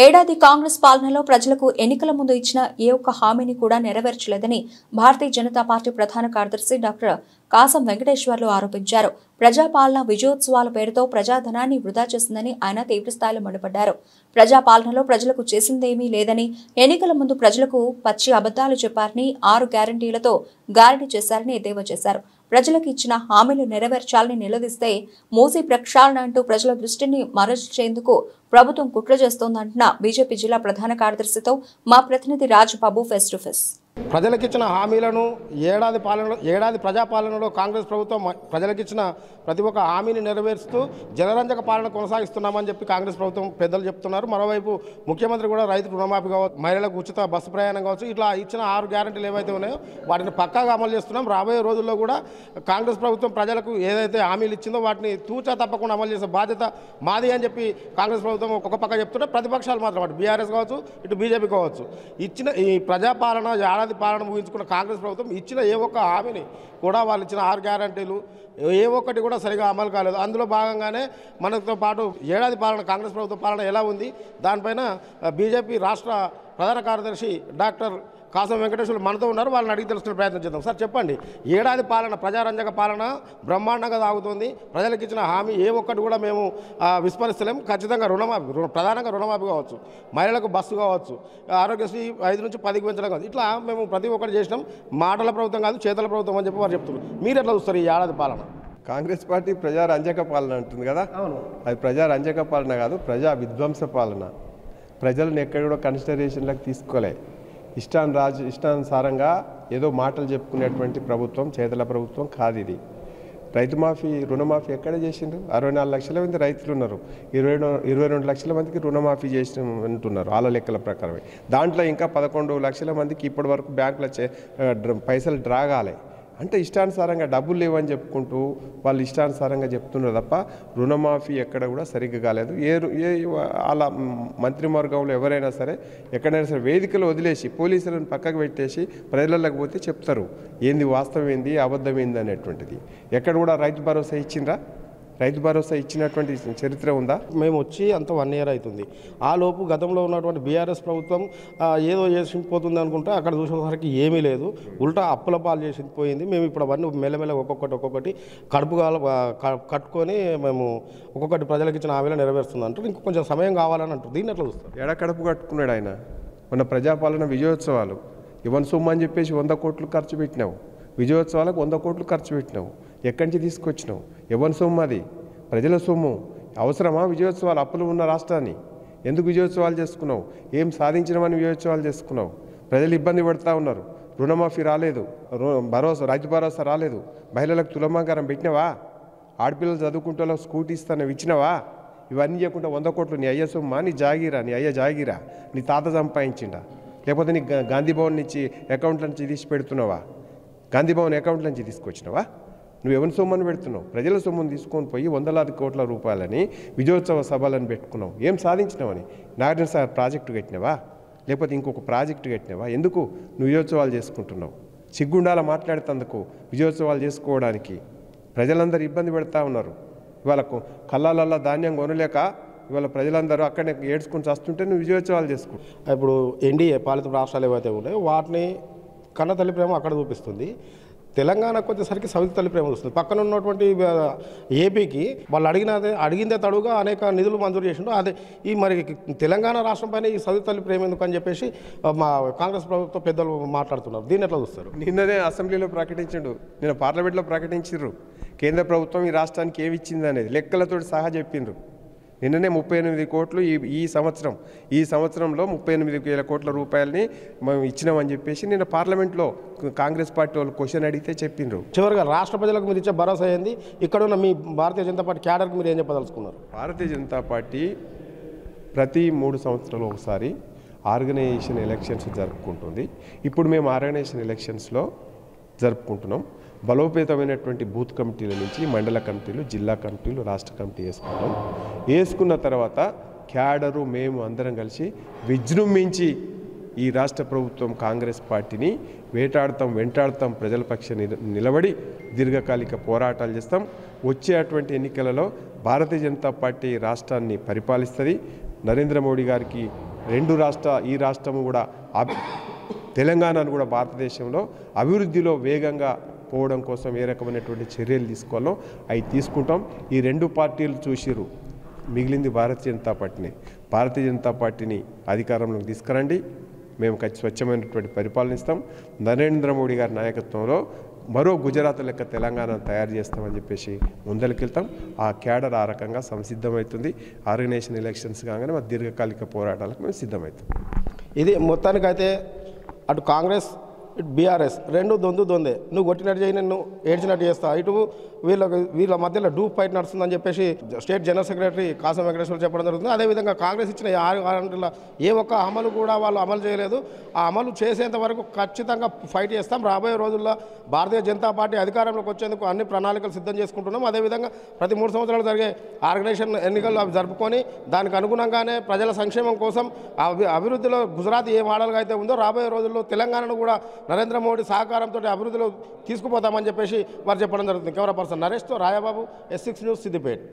ఏడాది కాంగ్రెస్ పాలనలో ప్రజలకు ఎన్నికల ముందు ఇచ్చిన ఏ ఒక్క హామీని కూడా నెరవేర్చలేదని భారతీయ జనతా పార్టీ ప్రధాన కార్యదర్శి డాక్టర్ కాసం వెంకటేశ్వర్లు ఆరోపించారు. ప్రజాపాలన విజయోత్సవాల పేరుతో ప్రజాధనాన్ని వృధా చేసిందని ఆయన తీవ్రస్థాయిలో మండిపడ్డారు. ప్రజాపాలనలో ప్రజలకు చేసిందేమీ లేదని, ఎన్నికల ముందు ప్రజలకు పచ్చి అబద్దాలు చెప్పారని, 6 గ్యారంటీలతో గారడీ చేశారని ఎద్దేవా చేశారు. ప్రజలకు ఇచ్చిన హామీలు నెరవేర్చాలని నిలదీస్తే మూసీ ప్రక్షాళన అంటూ ప్రజల దృష్టిని మరల్చేందుకు ప్రభుత్వం కుట్ర చేస్తోందంటున్న బీజేపీ జిల్లా ప్రధాన కార్యదర్శితో మా ప్రతినిధి రాజబాబు ఫేస్ టు ఫేస్. ప్రజలకిచ్చిన హామీలను ఏడాది ప్రజాపాలనలో కాంగ్రెస్ ప్రభుత్వం ప్రజలకిచ్చిన ప్రతి ఒక్క హామీని నెరవేరుస్తూ జనరంజక పాలన కొనసాగిస్తున్నామని చెప్పి కాంగ్రెస్ ప్రభుత్వం పెద్దలు చెప్తున్నారు. మరోవైపు ముఖ్యమంత్రి కూడా రైతు రుణమాఫీ కావచ్చు, మహిళలకు ఉచిత బస్సు ప్రయాణం కావచ్చు, ఇట్లా ఇచ్చిన 6 గ్యారెంటీలు ఏవైతే ఉన్నాయో వాటిని పక్కాగా అమలు చేస్తున్నాం. రాబోయే రోజుల్లో కూడా కాంగ్రెస్ ప్రభుత్వం ప్రజలకు ఏదైతే హామీలు ఇచ్చిందో వాటిని తూచా తప్పకుండా అమలు చేసే బాధ్యత మాది అని చెప్పి కాంగ్రెస్ ప్రభుత్వం ఒక పక్క చెప్తుంటే, ప్రతిపక్షాలు మాత్రం అటు బీఆర్ఎస్ కావచ్చు, ఇటు బీజేపీ కావచ్చు, ఇచ్చిన ఈ ప్రజాపాలన ఏడాది పాలన ముగించుకున్న కాంగ్రెస్ ప్రభుత్వం ఇచ్చిన ఏ ఒక్క హామీని కూడా వాళ్ళు ఇచ్చిన 6 గ్యారంటీలు ఏ ఒక్కటి కూడా సరిగా అమలు కాలేదు. అందులో భాగంగానే మనతో పాటు ఏడాది పాలన కాంగ్రెస్ ప్రభుత్వ పాలన ఎలా ఉంది దానిపైన బీజేపీ రాష్ట్ర ప్రధాన కార్యదర్శి డాక్టర్ కాసం వెంకటేశ్వర్లు మనతో ఉన్నారు. వాళ్ళని అడిగి తెలుసుకునే ప్రయత్నం చేద్దాం. సార్ చెప్పండి, ఏడాది పాలన ప్రజారంజక పాలన బ్రహ్మాండంగా సాగుతుంది. ప్రజలకు ఇచ్చిన హామీ ఏ ఒక్కటి కూడా మేము విస్మరిస్తలేము. ఖచ్చితంగా ప్రధానంగా రుణమాఫీ కావచ్చు, మహిళలకు బస్సు కావచ్చు, ఆరోగ్యశ్రీ 5 నుంచి 10కి పెంచడం కావచ్చు, ఇట్లా మేము ప్రతి ఒక్కటి చేసినాం. మాటల ప్రభుత్వం కాదు, చేతల ప్రభుత్వం అని చెప్పి వారు చెప్తున్నారు. మీరు ఎట్లా చూస్తారు ఈ ఏడాది పాలన? కాంగ్రెస్ పార్టీ ప్రజారంజక పాలన అంటుంది కదా, అది ప్రజారంజక పాలన కాదు, ప్రజా విధ్వంస పాలన. ప్రజలను ఎక్కడ కూడా కన్సిడరేషన్లకు తీసుకోలే. ఇష్టానుసారంగా ఏదో మాటలు చెప్పుకునేటువంటి ప్రభుత్వం, చేతల ప్రభుత్వం కాదు ఇది. రుణమాఫీ ఎక్కడ చేసిండ్రు? 64 లక్షల మంది రైతులు ఉన్నారు, 22 లక్షల మందికి రుణమాఫీ చేసిన అంటున్నారు వాళ్ళ లెక్కల ప్రకారమే. దాంట్లో ఇంకా 11 లక్షల మందికి ఇప్పటి వరకు బ్యాంకులో పైసలు డ్రా కాలే. అంటే ఇష్టానుసారంగా డబ్బులు లేవని చెప్పుకుంటూ వాళ్ళు ఇష్టానుసారంగా చెప్తున్నారు తప్ప రుణమాఫీ ఎక్కడ కూడా సరిగ్గా కాలేదు. అలా మంత్రివర్గంలో ఎవరైనా సరే ఎక్కడైనా సరే వేదికలు వదిలేసి పోలీసులను పక్కకు పెట్టేసి ప్రజలకు పోతే చెప్తారు ఏంది వాస్తవం ఏంది అబద్ధం ఏంది అనేటువంటిది. ఎక్కడ కూడా రైతు భరోసా ఇచ్చిండ్రా? రైతు భరోసా ఇచ్చినటువంటి చరిత్ర ఉందా? మేము వచ్చి అంత 1 ఇయర్ అవుతుంది. ఆ లోపు గతంలో ఉన్నటువంటి బీఆర్ఎస్ ప్రభుత్వం ఏదో చేసిపోతుంది అనుకుంటే అక్కడ చూసేసరికి ఏమీ లేదు, ఉల్టా అప్పుల పాలు చేసి పోయింది. మేము ఇప్పుడు అవన్నీ మెల్లమెల్ల ఒక్కొక్కటి కట్టుకొని మేము ఒక్కొక్కటి ప్రజలకు ఇచ్చిన హామీలు నెరవేరుస్తుంది అంటారు. ఇంకొక కొంచెం సమయం కావాలని అంటారు. దీన్ని ఎట్లా చూస్తారు? ఎడ కడుపు కట్టుకున్నాడు ఆయన. మన ప్రజాపాలన విజయోత్సవాలు ఇవన్ సొమ్ము అని చెప్పేసి 100 కోట్లు ఖర్చు పెట్టినావు. విజయోత్సవాలకు 100 కోట్లు ఖర్చు పెట్టినావు. ఎక్కడి నుంచి తీసుకొచ్చినావు? ఎవరి సొమ్ము? అది ప్రజల సొమ్ము. అవసరమా విజయోత్సవాలు? అప్పులు ఉన్న రాష్ట్రాన్ని ఎందుకు విజయోత్సవాలు చేసుకున్నావు? ఏం సాధించినవని విజయోత్సవాలు చేసుకున్నావు? ప్రజలు ఇబ్బంది పడుతూ ఉన్నారు. రుణమాఫీ రాలేదు, రైతు భరోసా రాలేదు, మహిళలకు తులమాంగారం పెట్టినవా? ఆడపిల్లలు చదువుకుంటే స్కూటీ ఇస్తాను ఇచ్చినవా? ఇవన్నీ చేయకుండా 100 కోట్లు నీ అయ్య సొమ్మా? నీ జాగీరా? నీ అయ్య జాగీరా? నీ తాత సంపాదించిండా? లేకపోతే నీ గాంధీభవన్ నుంచి అకౌంట్ల నుంచి తీసి పెడుతున్నావా? గాంధీభవన్ అకౌంట్ల నుంచి తీసుకొచ్చినావా? నువ్వు ఎవరి సొమ్మును పెడుతున్నావు? ప్రజల సొమ్మును తీసుకొని పోయి 100,000 కోట్ల రూపాయలని విజయోత్సవ సభలను పెట్టుకున్నావు. ఏం సాధించినావని? నాగార్జున సాగర్ ప్రాజెక్టు కట్టినావా? లేకపోతే ఇంకొక ప్రాజెక్టు కట్టినావా? ఎందుకు నువ్వు విజయోత్సవాలు చేసుకుంటున్నావు? సిగ్గుండాల మాట్లాడుతందుకు విజయోత్సవాలు చేసుకోవడానికి ప్రజలందరూ ఇబ్బంది పెడతా ఉన్నారు. ఇవాళ కళ్ళాలల్లా ధాన్యం కొనలేక ఇవాళ ప్రజలందరూ అక్కడనే ఏడ్చుకుని వస్తుంటే నువ్వు విజయోత్సవాలు చేసుకో. ఇప్పుడు ఎన్డీఏ పాలిత రాష్ట్రాలు ఏవైతే ఉన్నాయో వాటిని కన్న తల్లి ప్రేమ అక్కడ చూపిస్తుంది. తెలంగాణకు వచ్చేసరికి సవితి తల్లి ప్రేమ వస్తుంది. పక్కన ఉన్నటువంటి ఏపీకి వాళ్ళు అడిగిందే తడుగా అనేక నిధులు మంజూరు చేసిండు. అదే ఈ మరి తెలంగాణ రాష్ట్రం పైన ఈ సవితి తల్లి ప్రేమ ఎందుకు అని చెప్పేసి మా కాంగ్రెస్ ప్రభుత్వ పెద్దలు మాట్లాడుతున్నారు. దీన్ని ఎట్లా చూస్తారు? నిన్ననే అసెంబ్లీలో ప్రకటించిండు, నిన్న పార్లమెంట్లో ప్రకటించారు కేంద్ర ప్రభుత్వం ఈ రాష్ట్రానికి ఏమి ఇచ్చింది అనేది లెక్కలతో సహా చెప్పిండ్రు. నిన్ననే 38 కోట్లు ఈ సంవత్సరంలో 38,000 కోట్ల రూపాయలని మేము ఇచ్చినామని చెప్పేసి నిన్న పార్లమెంట్లో కాంగ్రెస్ పార్టీ వాళ్ళు క్వశ్చన్ అడిగితే చెప్పిండ్రు. చివరిగా రాష్ట్ర ప్రజలకు మీరు ఇచ్చే భరోసా ఏంది? ఇక్కడ ఉన్న మీ భారతీయ జనతా పార్టీ క్యాడర్కి మీరు ఏం చెప్పదలుచుకున్నారు? భారతీయ జనతా పార్టీ ప్రతి 3 సంవత్సరాలు ఒకసారి ఆర్గనైజేషన్ ఎలక్షన్స్ జరుపుకుంటుంది. ఇప్పుడు మేము ఆర్గనైజేషన్ ఎలక్షన్స్లో జరుపుకుంటున్నాం. బలోపేతమైనటువంటి బూత్ కమిటీల నుంచి మండల కమిటీలు, జిల్లా కమిటీలు, రాష్ట్ర కమిటీ వేసుకున్న తర్వాత క్యాడరు మేము అందరం కలిసి విజృంభించి ఈ రాష్ట్ర ప్రభుత్వం కాంగ్రెస్ పార్టీని వెంటాడతాం, ప్రజల పక్ష నిలబడి దీర్ఘకాలిక పోరాటాలు చేస్తాం. వచ్చేటువంటి ఎన్నికలలో భారతీయ జనతా పార్టీ రాష్ట్రాన్ని పరిపాలిస్తుంది. నరేంద్ర మోడీ గారికి ఈ రాష్ట్రము కూడా తెలంగాణను కూడా భారతదేశంలో అభివృద్ధిలో వేగంగా పోవడం కోసం ఏ రకమైనటువంటి చర్యలు తీసుకోవాలో అవి తీసుకుంటాం. ఈ రెండు పార్టీలు చూసిరు, మిగిలింది భారతీయ జనతా పార్టీని అధికారంలోకి తీసుకురండి, మేము స్వచ్ఛమైనటువంటి పరిపాలన ఇస్తాం, నరేంద్ర మోడీ గారి నాయకత్వంలో మరో గుజరాత్ లెక్క తెలంగాణను తయారు చేస్తామని చెప్పేసి ముందరికెళ్తాం. ఆ క్యాడర్ ఆ రకంగా సంసిద్ధమవుతుంది. ఆర్గనైజేషన్ ఎలక్షన్స్ కాగానే మా దీర్ఘకాలిక పోరాటాలకు మేము సిద్ధమవుతాం. ఇది మొత్తానికైతే అటు కాంగ్రెస్ ఇటు బీఆర్ఎస్ రెండు దొందే, నువ్వు కొట్టినట్టు చేయి, నేను ఏడ్చినట్టు చేస్తా, ఇటు వీళ్ళ మధ్యలో డూప్ ఫైట్ నడుస్తుందని చెప్పేసి స్టేట్ జనరల్ సెక్రటరీ కాసం వెంకటేశ్వర చెప్పడం జరుగుతుంది. అదేవిధంగా కాంగ్రెస్ ఇచ్చిన 6 గ్యారెంటీల ఏ ఒక్క అమలు కూడా వాళ్ళు అమలు చేయలేదు. ఆ అమలు చేసేంత వరకు ఖచ్చితంగా ఫైట్ చేస్తాం. రాబోయే రోజుల్లో భారతీయ జనతా పార్టీ అధికారంలోకి వచ్చేందుకు అన్ని ప్రణాళికలు సిద్ధం చేసుకుంటున్నాం. అదేవిధంగా ప్రతి 3 సంవత్సరాలు జరిగే ఆర్గనైజేషన్ ఎన్నికలు అవి జరుపుకొని దానికి అనుగుణంగానే ప్రజల సంక్షేమం కోసం అభివృద్ధిలో గుజరాత్ ఏ మోడల్గా అయితే ఉందో రాబోయే రోజుల్లో తెలంగాణను కూడా నరేంద్ర మోడీ సహకారంతో అభివృద్ధిలో తీసుకుపోతామని చెప్పేసి వారు చెప్పడం జరుగుతుంది. కెమెరా పర్సన్ నరేష్తో రాయాబాబు, S6 న్యూస్, సిద్దిపేట.